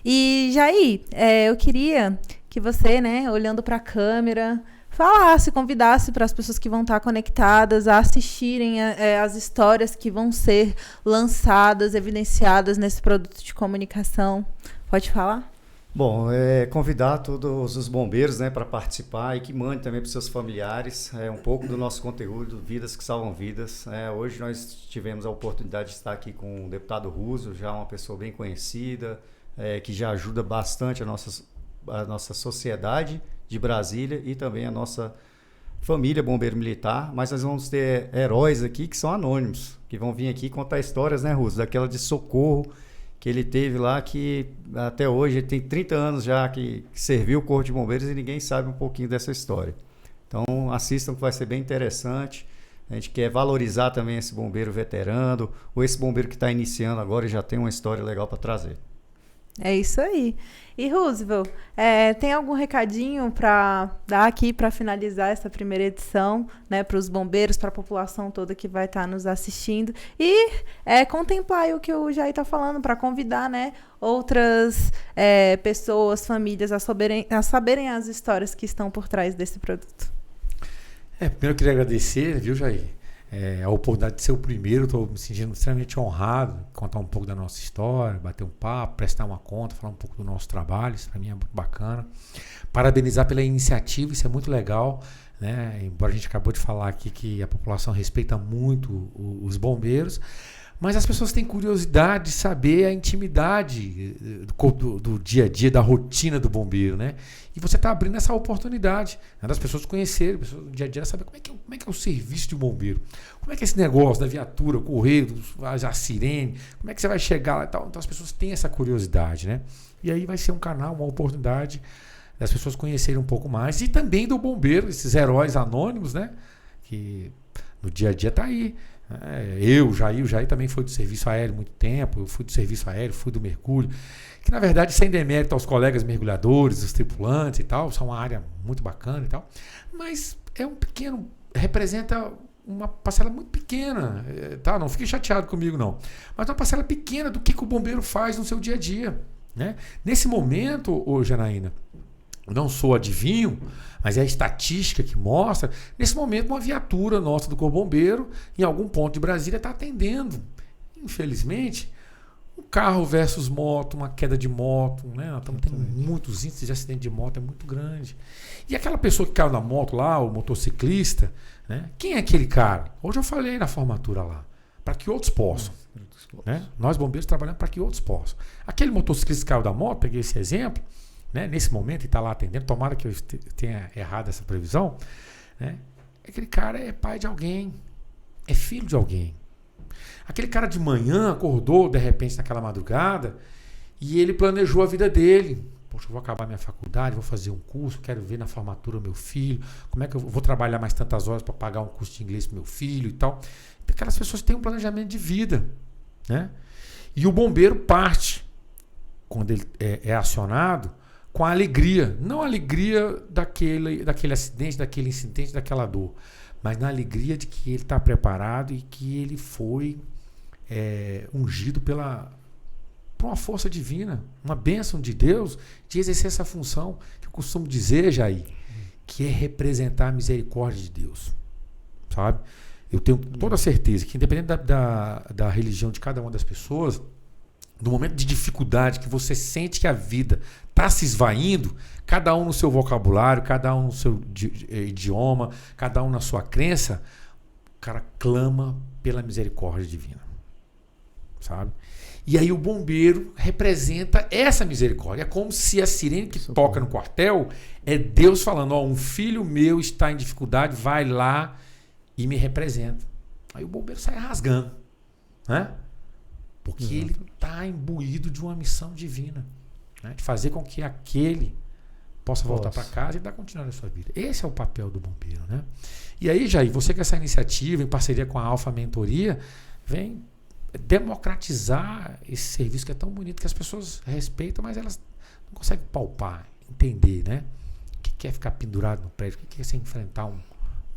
E, Jair, eu queria que você, né, olhando para a câmera, falasse, convidasse para as pessoas que vão estar conectadas a assistirem as histórias que vão ser lançadas, evidenciadas nesse produto de comunicação. Pode falar? Bom, convidar todos os bombeiros, né, para participar e que mandem também para os seus familiares um pouco do nosso conteúdo, Vidas que Salvam Vidas. Hoje nós tivemos a oportunidade de estar aqui com o deputado Russo, já uma pessoa bem conhecida, que já ajuda bastante a nossa sociedade de Brasília e também a nossa família Bombeiro Militar. Mas nós vamos ter heróis aqui que são anônimos, que vão vir aqui contar histórias, né, Russo, daquela de socorro que ele teve lá, que até hoje ele tem 30 anos já que serviu o Corpo de Bombeiros e ninguém sabe um pouquinho dessa história. Então assistam que vai ser bem interessante. A gente quer valorizar também esse bombeiro veterano ou esse bombeiro que está iniciando agora e já tem uma história legal para trazer. É isso aí. E Roosevelt, tem algum recadinho para dar aqui para finalizar essa primeira edição, né, para os bombeiros, para a população toda que vai estar nos assistindo e contemplar aí o que o Jair está falando, para convidar, né, outras pessoas, famílias a saberem as histórias que estão por trás desse produto. Primeiro eu queria agradecer, viu, Jair? A oportunidade de ser o primeiro, estou me sentindo extremamente honrado, contar um pouco da nossa história, bater um papo, prestar uma conta, falar um pouco do nosso trabalho, isso para mim é muito bacana. Parabenizar pela iniciativa, isso é muito legal, né? Embora a gente acabou de falar aqui que a população respeita muito os bombeiros, mas as pessoas têm curiosidade de saber a intimidade do dia a dia, da rotina do bombeiro, né? E você está abrindo essa oportunidade, né, das pessoas conhecerem, pessoas do dia a dia saber como é que é o serviço de um bombeiro, como é que é esse negócio da viatura, correr, a sirene, como é que você vai chegar lá e tal. Então as pessoas têm essa curiosidade, né? E aí vai ser um canal, uma oportunidade das pessoas conhecerem um pouco mais e também do bombeiro, esses heróis anônimos, né? Que no dia a dia tá aí. O Jair também foi do serviço aéreo há muito tempo, eu fui do serviço aéreo, fui do mergulho, que na verdade, sem demérito aos colegas mergulhadores, os tripulantes e tal, são uma área muito bacana e tal, mas representa uma parcela muito pequena, tá? Não fique chateado comigo não, mas uma parcela pequena do que o bombeiro faz no seu dia a dia, né? Nesse momento, Janaína, não sou adivinho, mas é a estatística que mostra, nesse momento uma viatura nossa do Corpo Bombeiro, em algum ponto de Brasília, está atendendo. Infelizmente, um carro versus moto, uma queda de moto, né? Nós estamos tendo muitos índices de acidente de moto, é muito grande. E aquela pessoa que caiu na moto lá, o motociclista, né? Quem é aquele cara? Hoje eu falei na formatura lá. para que outros possam. Né? Nós bombeiros trabalhamos para que outros possam. Aquele motociclista que caiu da moto, peguei esse exemplo, né? Nesse momento, e está lá atendendo, tomara que eu tenha errado essa previsão, né? Aquele cara é pai de alguém, é filho de alguém. Aquele cara de manhã acordou, de repente, naquela madrugada, e ele planejou a vida dele. Poxa, eu vou acabar minha faculdade, vou fazer um curso, quero ver na formatura o meu filho, como é que eu vou trabalhar mais tantas horas para pagar um curso de inglês para meu filho e tal. Então, aquelas pessoas têm um planejamento de vida, né? E o bombeiro parte, quando ele é acionado, com a alegria, não a alegria daquele acidente, daquele incidente, daquela dor, mas na alegria de que ele está preparado e que ele foi ungido por uma força divina, uma bênção de Deus de exercer essa função que eu costumo dizer, Jair, que é representar a misericórdia de Deus, sabe? Eu tenho toda a certeza que, independente da religião de cada uma das pessoas, no momento de dificuldade que você sente que a vida está se esvaindo, cada um no seu vocabulário, cada um no seu idioma, cada um na sua crença, o cara clama pela misericórdia divina, sabe? E aí o bombeiro representa essa misericórdia. É como se a sirene que toca no quartel é Deus falando, um filho meu está em dificuldade, vai lá e me representa. Aí o bombeiro sai rasgando, né? Porque ele está imbuído de uma missão divina, né? De fazer com que aquele possa voltar para casa e dar continuidade à sua vida. Esse é o papel do bombeiro, né? E aí, Jair, você com essa iniciativa, em parceria com a Alfa Mentoria, vem democratizar esse serviço que é tão bonito, que as pessoas respeitam, mas elas não conseguem palpar, entender, né? O que é ficar pendurado no prédio? O que é você enfrentar um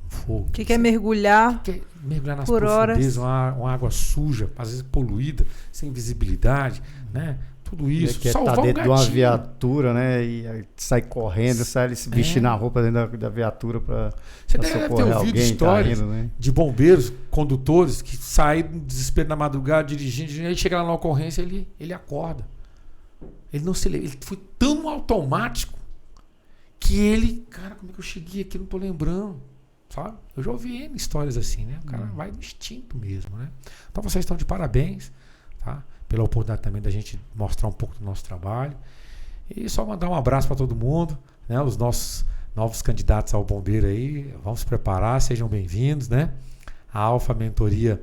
fogo? O que é mergulhar? O que é mergulhar nas por profundezas, horas? uma água suja, às vezes poluída, sem visibilidade, né? Tudo isso. Que salvar tá dentro de uma gatinho. viatura, né? E aí sai correndo, sai se vestir na roupa dentro da viatura para Você deve ter ouvido histórias tá indo, né? de bombeiros, condutores, que saem do desespero na madrugada, dirigindo, aí chega lá na ocorrência, ele acorda. Ele não se lembra. Ele foi tão automático que ele, cara, como é que eu cheguei aqui? Não tô lembrando. Sabe? Eu já ouvi N histórias assim, né? O cara vai no instinto mesmo, né? Então vocês estão de parabéns, tá? Pela oportunidade também da gente mostrar um pouco do nosso trabalho. E só mandar um abraço para todo mundo, né? Os nossos novos candidatos ao bombeiro aí, vamos se preparar, sejam bem-vindos, né? A Alfa Mentoria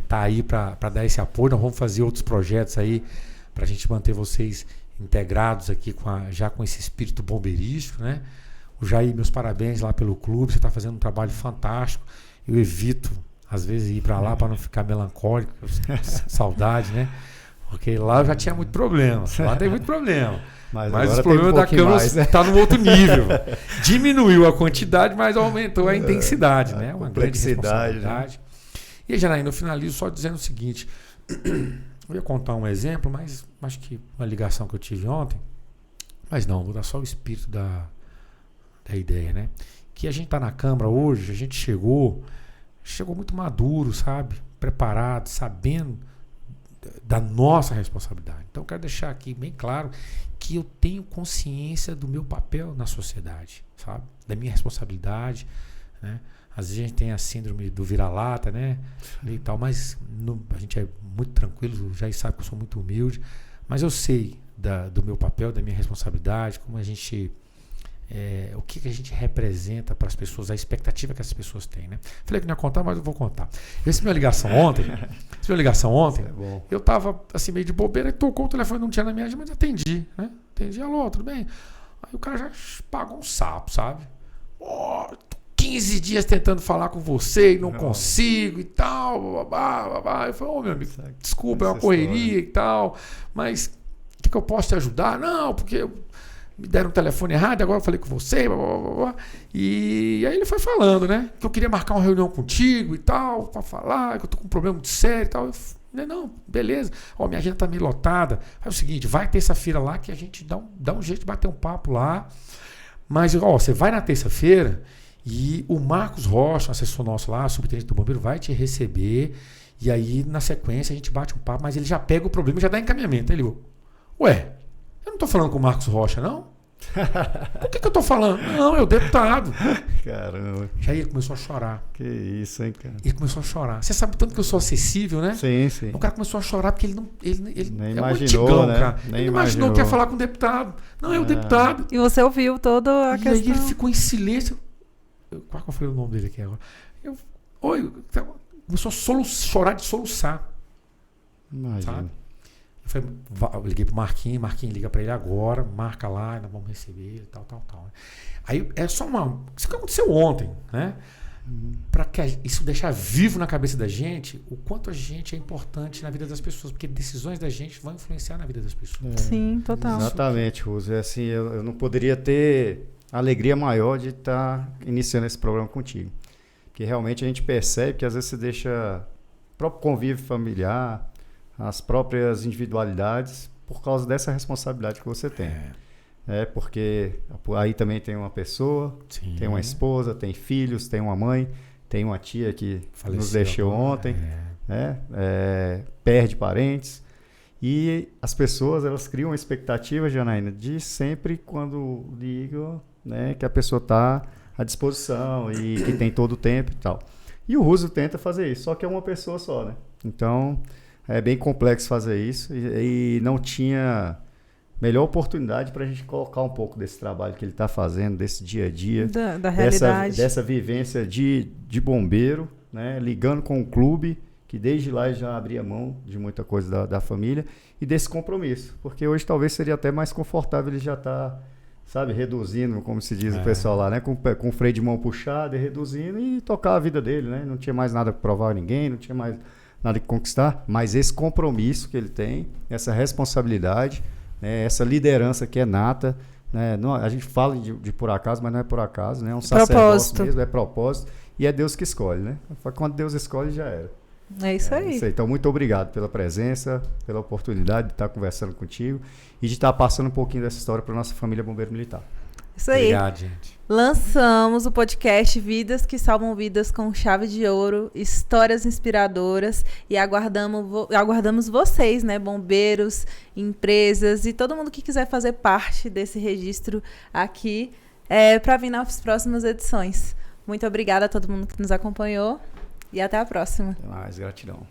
tá aí para dar esse apoio. Nós vamos fazer outros projetos aí para a gente manter vocês integrados aqui já com esse espírito bombeirístico, né? O Jair, meus parabéns lá pelo clube, você está fazendo um trabalho fantástico. Eu evito, às vezes, ir para lá para não ficar melancólico, saudade, né? Porque lá eu já tinha muito problema, lá tem muito problema. Mas o problema da câmera está no outro nível. Diminuiu a quantidade, mas aumentou a intensidade, né? Uma grande responsabilidade. Né? E aí, Janaína, eu finalizo só dizendo o seguinte. Eu ia contar um exemplo, mas acho que uma ligação que eu tive ontem. Mas não, vou dar só o espírito da ideia, né? Que a gente está na Câmara hoje, a gente chegou muito maduro, sabe? Preparado, sabendo da nossa responsabilidade. Então, eu quero deixar aqui bem claro que eu tenho consciência do meu papel na sociedade, sabe? Da minha responsabilidade, né? Às vezes a gente tem a síndrome do vira-lata, né? E tal, mas a gente é muito tranquilo, já sabe que eu sou muito humilde, mas eu sei do meu papel, da minha responsabilidade, como a gente... o que a gente representa para as pessoas, a expectativa que as pessoas têm, né? Falei que não ia contar, mas eu vou contar. Essa minha ligação ontem, eu estava assim meio de bobeira, e tocou o telefone, não tinha na minha agenda, mas atendi, né? Atendi, alô, tudo bem? Aí o cara já pagou um sapo, sabe? 15 dias tentando falar com você e não consigo e tal, babá. Eu falei, meu amigo, desculpa, é uma correria e tal, mas o que eu posso te ajudar? Não, porque... me deram um telefone errado, agora eu falei com você, blá, blá, blá, blá. E aí ele foi falando, né? Que eu queria marcar uma reunião contigo e tal, pra falar, que eu tô com um problema muito sério e tal. Eu falei, não, beleza. Minha agenda tá meio lotada. É o seguinte, vai terça-feira lá que a gente dá um jeito de bater um papo lá. Mas, você vai na terça-feira e o Marcos Rocha, assessor nosso lá, subtenente do bombeiro, vai te receber. E aí, na sequência, a gente bate um papo, mas ele já pega o problema e já dá encaminhamento. Aí ele, ué, eu não tô falando com o Marcos Rocha, não? Por que eu tô falando? Não, é o deputado. Caramba. Aí ele começou a chorar. Que isso, hein, cara? Ele começou a chorar. Você sabe o tanto que eu sou acessível, né? Sim, sim. O cara começou a chorar porque ele Nem é imaginou, um antigão, né? cara. Nem Ele não imaginou que ia falar com o deputado. Não, é o deputado. E você ouviu toda a E questão. aí ele ficou em silêncio. Qual que foi o nome dele aqui agora? Começou a chorar de soluçar. Imagina. Sabe? Eu liguei pro Marquinhos liga pra ele agora, marca lá, nós vamos receber ele, tal. Aí é só isso que aconteceu ontem, né? Para que isso deixar vivo na cabeça da gente o quanto a gente é importante na vida das pessoas, porque decisões da gente vão influenciar na vida das pessoas. Sim, total. Exatamente, Rússio. Assim, eu não poderia ter alegria maior de estar iniciando esse programa contigo. Porque realmente a gente percebe que às vezes você deixa o próprio convívio familiar, as próprias individualidades, por causa dessa responsabilidade que você tem. Porque aí também tem uma pessoa, Sim. tem uma esposa, tem filhos, tem uma mãe, tem uma tia que Faleceu nos deixou ontem, perde parentes. E as pessoas, elas criam uma expectativa, Janaína, de sempre quando ligam, né, que a pessoa está à disposição e que tem todo o tempo e tal. E o Rússio tenta fazer isso, só que é uma pessoa só, né? Então, é bem complexo fazer isso e não tinha melhor oportunidade para a gente colocar um pouco desse trabalho que ele está fazendo, desse dia a dia, da realidade. Dessa vivência de bombeiro, né? Ligando com o clube, que desde lá ele já abria mão de muita coisa da família, e desse compromisso, porque hoje talvez seria até mais confortável ele já estar, sabe, reduzindo, como se diz o pessoal lá, né? Com o freio de mão puxado e reduzindo e tocar a vida dele, né? Não tinha mais nada para provar a ninguém, não tinha mais nada que conquistar, mas esse compromisso que ele tem, essa responsabilidade, né? Essa liderança que é nata, né? Não, a gente fala de por acaso, mas não é por acaso, né? É um sacerdócio mesmo, é propósito, e é Deus que escolhe, né? Quando Deus escolhe, já era. É isso aí. Então, muito obrigado pela presença, pela oportunidade de estar conversando contigo e de estar passando um pouquinho dessa história para a nossa família Bombeiro Militar. Isso aí. Obrigado, gente. Lançamos o podcast Vidas que Salvam Vidas com chave de ouro, histórias inspiradoras, e aguardamos vocês, né, bombeiros, empresas e todo mundo que quiser fazer parte desse registro aqui para vir nas próximas edições. Muito obrigada a todo mundo que nos acompanhou e até a próxima. Até mais, gratidão.